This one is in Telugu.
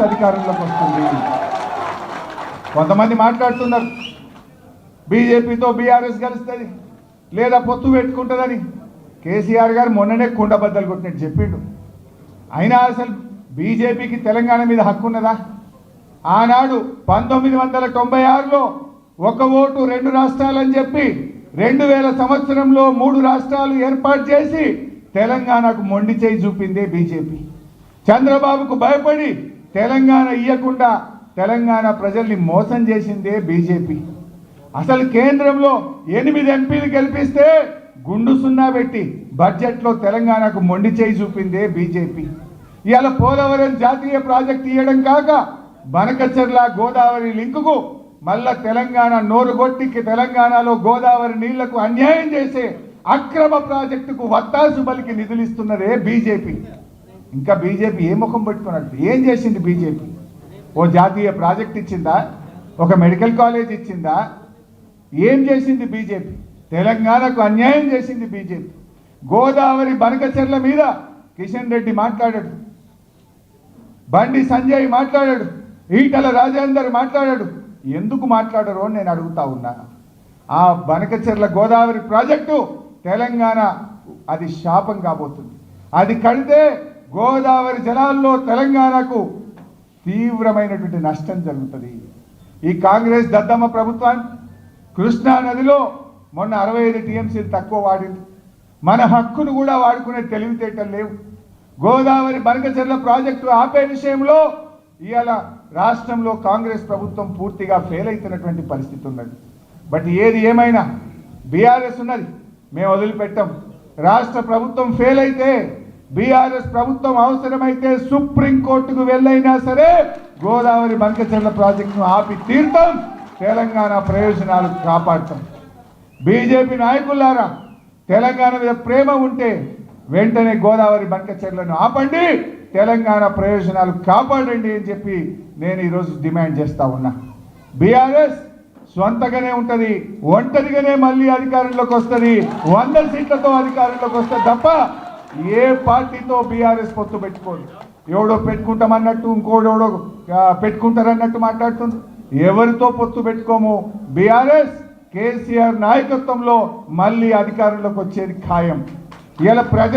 అధికారంలోకి వస్తుంది. కొంతమంది మాట్లాడుతున్నారు బీజేపీతో బీఆర్ఎస్ కలుస్తుంది లేదా పొత్తు పెట్టుకుంటుందని. కేసీఆర్ గారు మొన్ననే కుండబద్దలు కొట్టినట్టు చెప్పిండు. అయినా అసలు బీజేపీకి తెలంగాణ మీద హక్కు ఉన్నదా? ఆనాడు 1996లో ఒక ఓటు రెండు రాష్ట్రాలని చెప్పి 2000 సంవత్సరంలో 3 రాష్ట్రాలు ఏర్పాటు చేసి తెలంగాణకు మొండి చేయి చూపిందే బీజేపీ. చంద్రబాబుకు భయపడి తెలంగాణ ఇయ్యకుండా తెలంగాణ ప్రజల్ని మోసం చేసిందే బీజేపీ. అసలు కేంద్రంలో 8 ఎంపీలు గెలిపిస్తే గుండు సున్నా పెట్టి బడ్జెట్లో తెలంగాణకు మొండి చేయి చూపిందే బీజేపీ. ఇవాళ పోలవరం జాతీయ ప్రాజెక్టు ఇవ్వడం కాక బనకచెర్ల గోదావరి లింకుకు మళ్ళా తెలంగాణ నోరుగొట్టికి తెలంగాణలో గోదావరి నీళ్లకు అన్యాయం చేసే అక్రమ ప్రాజెక్టుకు వత్తాసు బలికి నిధులు ఇస్తున్నదే బీజేపీ. ఇంకా బీజేపీ ఏ ముఖం పెట్టుకున్నట్టు ఏం చేసింది బీజేపీ? ఓ జాతీయ ప్రాజెక్ట్ ఇచ్చిందా? ఒక మెడికల్ కాలేజ్ ఇచ్చిందా? ఏం చేసింది బీజేపీ? తెలంగాణకు అన్యాయం చేసింది బీజేపీ. గోదావరి బనకచెర్ల మీద కిషన్ రెడ్డి మాట్లాడాడు, బండి సంజయ్ మాట్లాడాడు, ఈటల రాజేందర్ మాట్లాడాడు. ఎందుకు మాట్లాడరు అని నేను అడుగుతా ఉన్నా. ఆ బనకచెర్ల గోదావరి ప్రాజెక్టు తెలంగాణ అది శాపం కాబోతుంది. అది కడితే గోదావరి జలాల్లో తెలంగాణకు తీవ్రమైనటువంటి నష్టం జరుగుతుంది. ఈ కాంగ్రెస్ దద్దమ్మ ప్రభుత్వాన్ని కృష్ణా నదిలో మొన్న 65 టీఎంసీలు తక్కువ వాడింది. మన హక్కును కూడా వాడుకునే తెలివితేటలు లేవు. గోదావరి బనకచెర్ల ప్రాజెక్టు ఆపే విషయంలో ఇవాళ రాష్ట్రంలో కాంగ్రెస్ ప్రభుత్వం పూర్తిగా ఫెయిల్ అవుతున్నటువంటి పరిస్థితి ఉన్నది. బట్ ఏది ఏమైనా బీఆర్ఎస్ ఉన్నది, మేము వదిలిపెట్టాం. రాష్ట్ర ప్రభుత్వం ఫెయిల్ అయితే బీఆర్ఎస్ ప్రభుత్వం అవసరమైతే సుప్రీంకోర్టుకు వెళ్ళైనా సరే గోదావరి బనకచెర్ల ప్రాజెక్టును ఆపి తీర్థం, తెలంగాణ ప్రయోజనాలు కాపాడుతాం. బీజేపీ నాయకులారా, తెలంగాణ మీద ప్రేమ ఉంటే వెంటనే గోదావరి బనకచెర్లను ఆపండి, తెలంగాణ ప్రయోజనాలు కాపాడండి అని చెప్పి నేను ఈరోజు డిమాండ్ చేస్తా ఉన్నా. బీఆర్ఎస్ సొంతగానే ఉంటుంది, ఒంటరిగానే మళ్ళీ అధికారంలోకి వస్తుంది, 100 సీట్లతో అధికారంలోకి వస్తుంది తప్ప ఏ పార్టీతో బీఆర్ఎస్ పొత్తు పెట్టుకోదు. ఎవడో పెట్టుకుంటామన్నట్టు ఇంకోడెవడో పెట్టుకుంటారన్నట్టు మాట్లాడుతుంది. ఎవరితో పొత్తు పెట్టుకోము. బీఆర్ఎస్ కేసీఆర్ నాయకత్వంలో మళ్ళీ అధికారంలోకి వచ్చేది ఖాయం. ఇలా